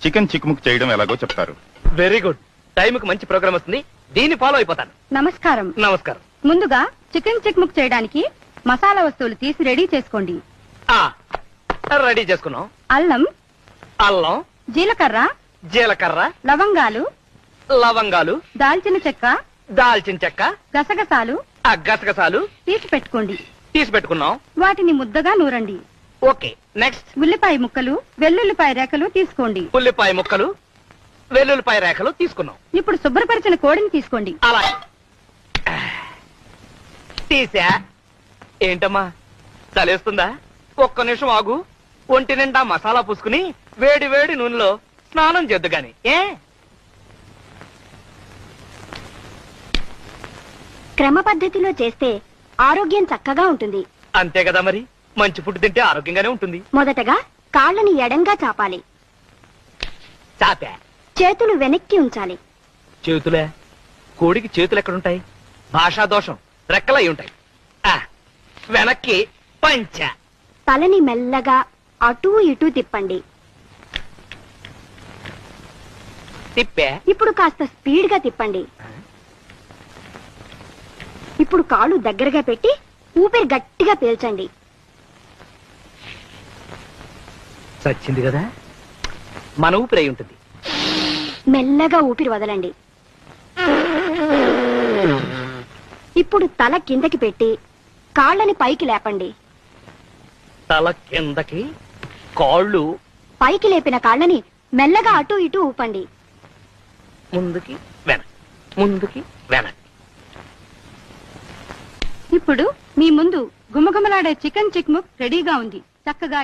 Chicken చిక్ముక్ చేయడం ఎలాగో చెప్తారు. Very good. టైంకి మంచి ప్రోగ్రామ్ వస్తుంది, దీన్ని ఫాలో అయిపోతాను. నమస్కారం. నమస్కారం. ముందుగా చికెన్ చిక్ముక్ చేయడానికి మసాలా వస్తువులు తీసి రెడీ చేసుకోండి. రెడీ చేసుకున్నాం. అల్లం, అల్లం, జీలకర్ర, జీలకర్ర, లవంగాలు, లవంగాలు, దాల్చిన చెక్క, దాల్చిన చెక్క, గసగసాలు, గసగసాలు తీసి పెట్టుకోండి. తీసి పెట్టుకున్నాం. వాటిని ముద్దగా నూరండి. Okay, next. ఉల్లిపాయ ముక్కలు, వెల్లుల్లిపాయ రేఖలు తీసుకోండి. ఉల్లిపాయ ముక్కలు, వెల్లుల్లిపాయ రేఖలు తీసుకున్నాం. ఇప్పుడు శుభ్రపరిచిన కోడిని తీసుకోండి. అలా తీసా. ఏంటమ్మా చలేస్తుందా? ఒక్క నిమిషం ఆగు. ఒంటి నిండా మసాలా పూసుకుని వేడి వేడి నూనెలో స్నానం చేద్దు గాని. క్రమ పద్ధతిలో చేస్తే ఆరోగ్యం చక్కగా ఉంటుంది. అంతే కదా మరి, మంచి ఫుడ్ తింటే ఆరోగ్యంగానే ఉంటుంది. మొదటగా కాళ్ళని ఎడంగా చాపాలి. చాపా. చేతులు వెనక్కి ఉంచాలి. చేతులే? కోడికి చేతులు ఎక్కడుంటాయి? భాషా దోషం, రెక్కలై ఉంటాయి. వెనక్కి పంచ. తలని మెల్లగా అటూ ఇటూ తిప్పండి. తిప్పే. ఇప్పుడు కాస్త స్పీడ్ గా తిప్పండి. ఇప్పుడు కాళ్ళు దగ్గరగా పెట్టి ఊపిరి గట్టిగా పీల్చండి. చచ్చింది కదా, మన ఊపిరి అయి ఉంటుంది. మెల్లగా ఊపిరి వదలండి. ఇప్పుడు తల కిందకి పెట్టి కాళ్ళని పైకి లేపండి. తల కిందకి, కాళ్ళు పైకి లేపిన కాళ్ళని మెల్లగా అటూ ఇటూ ఊపండి. ముందుకి వెనక్కి, ముందుకి వెనక్కి. ఇప్పుడు మీ ముందు గుమగుమలాడే చికెన్ చిక్ముక్ రెడీగా ఉంది. చక్కగా